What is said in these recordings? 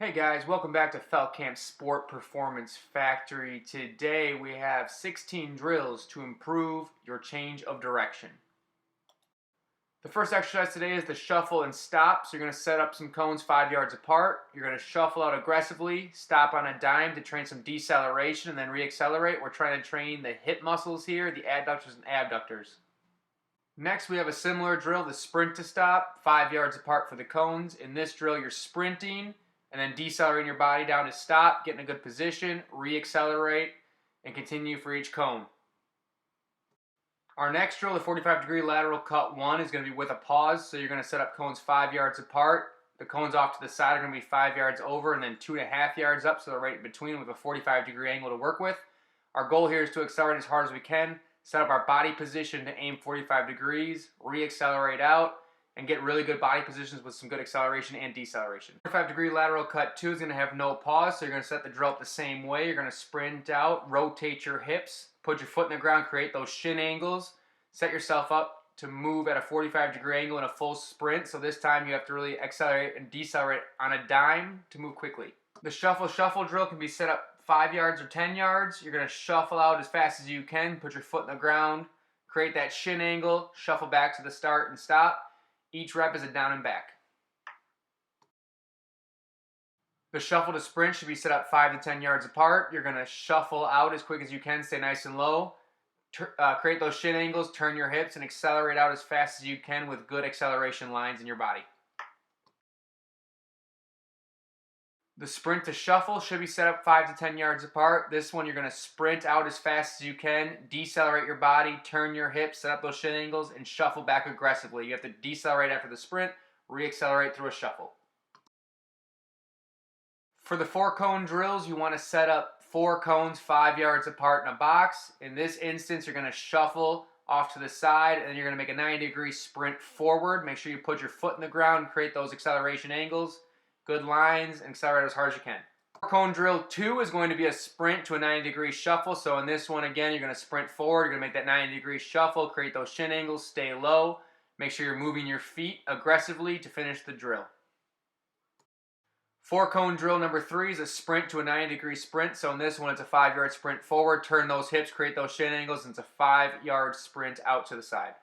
Hey guys, welcome back to Felcamp Sport Performance Factory. Today we have 16 drills to improve your change of direction. The first exercise today is the shuffle and stop. So you're going to set up some cones 5 yards apart. You're going to shuffle out aggressively, stop on a dime to train some deceleration, and then reaccelerate. We're trying to train the hip muscles here, the adductors and abductors. Next, we have a similar drill, the sprint to stop, 5 yards apart for the cones. In this drill, you're sprinting and then decelerating your body down to stop, get in a good position, reaccelerate, and continue for each cone. Our next drill, the 45-degree lateral cut 1, is going to be with a pause. So you're going to set up cones 5 yards apart. The cones off to the side are going to be 5 yards over and then 2.5 yards up, so they're right in between with a 45-degree angle to work with. Our goal here is to accelerate as hard as we can, set up our body position to aim 45 degrees, reaccelerate out, and get really good body positions with some good acceleration and deceleration. 45-degree lateral cut 2 is going to have no pause, so you're going to set the drill up the same way. You're going to sprint out, rotate your hips, put your foot in the ground, create those shin angles, set yourself up to move at a 45-degree angle in a full sprint. So this time you have to really accelerate and decelerate on a dime to move quickly. The shuffle drill can be set up 5 yards or 10 yards. You're going to shuffle out as fast as you can, put your foot in the ground, create that shin angle, shuffle back to the start and stop. Each rep is a down and back. The shuffle to sprint should be set up 5 to 10 yards apart. You're going to shuffle out as quick as you can, stay nice and low. Create those shin angles, turn your hips, and accelerate out as fast as you can with good acceleration lines in your body. The sprint to shuffle should be set up 5 to 10 yards apart. This one you're going to sprint out as fast as you can, decelerate your body, turn your hips, set up those shin angles, and shuffle back aggressively. You have to decelerate after the sprint, reaccelerate through a shuffle. For the 4-cone drills, you want to set up 4 cones 5 yards apart in a box. In this instance, you're going to shuffle off to the side, and then you're going to make a 90-degree sprint forward. Make sure you put your foot in the ground and create those acceleration angles. Good lines, and accelerate as hard as you can. 4-cone drill 2 is going to be a sprint to a 90-degree shuffle. So in this one, again, you're going to sprint forward. You're going to make that 90-degree shuffle, create those shin angles, stay low. Make sure you're moving your feet aggressively to finish the drill. 4-cone drill number 3 is a sprint to a 90-degree sprint. So in this one, it's a 5-yard sprint forward. Turn those hips, create those shin angles, and it's a 5-yard sprint out to the side.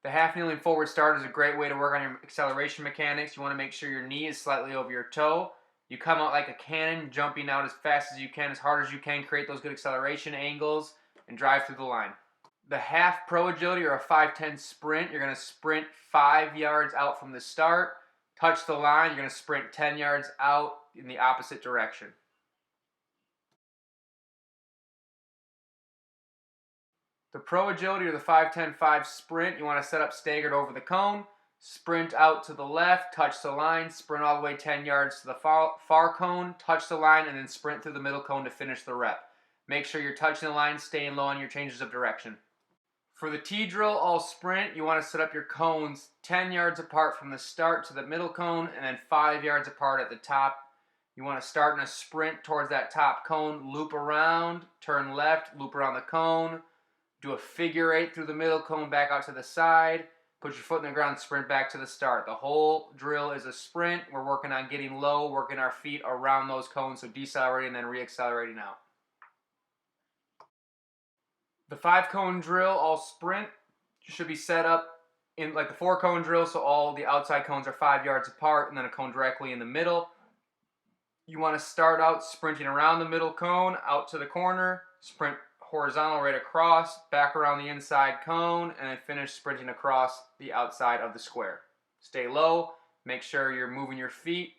The half kneeling forward start is a great way to work on your acceleration mechanics. You want to make sure your knee is slightly over your toe. You come out like a cannon, jumping out as fast as you can, as hard as you can, create those good acceleration angles, and drive through the line. The half pro agility or a 5-10 sprint, you're going to sprint 5 yards out from the start, touch the line, you're going to sprint 10 yards out in the opposite direction. The pro agility or the 5-10-5 sprint, you want to set up staggered over the cone, sprint out to the left, touch the line, sprint all the way 10 yards to the far cone, touch the line, and then sprint through the middle cone to finish the rep. Make sure you're touching the line, staying low on your changes of direction. For the T drill, all sprint, you want to set up your cones 10 yards apart from the start to the middle cone, and then 5 yards apart at the top. You want to start in a sprint towards that top cone, loop around, turn left, loop around the cone, do a figure 8 through the middle cone back out to the side, put your foot in the ground, sprint back to the start. The whole drill is a sprint. We're working on getting low, working our feet around those cones, so decelerating and then reaccelerating out. The 5-cone drill, all sprint, should be set up in like the 4-cone drill, so all the outside cones are 5 yards apart and then a cone directly in the middle. You want to start out sprinting around the middle cone, out to the corner, sprint horizontal right across, back around the inside cone, and then finish sprinting across the outside of the square. Stay low, make sure you're moving your feet,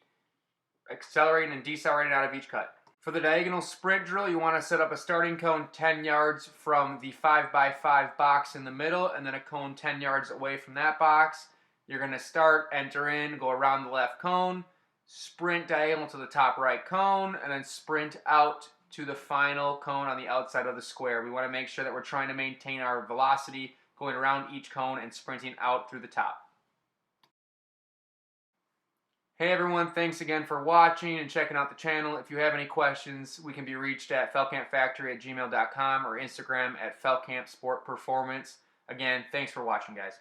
accelerating and decelerating out of each cut. For the diagonal sprint drill, you want to set up a starting cone 10 yards from the 5x5 box in the middle, and then a cone 10 yards away from that box. You're going to start, enter in, go around the left cone, sprint diagonal to the top right cone, and then sprint out to the final cone on the outside of the square. We want to make sure that we're trying to maintain our velocity going around each cone and sprinting out through the top. Hey everyone, thanks again for watching and checking out the channel. If you have any questions, we can be reached at felcampfactory@gmail.com or Instagram at felcampsportperformance. Again, thanks for watching, guys.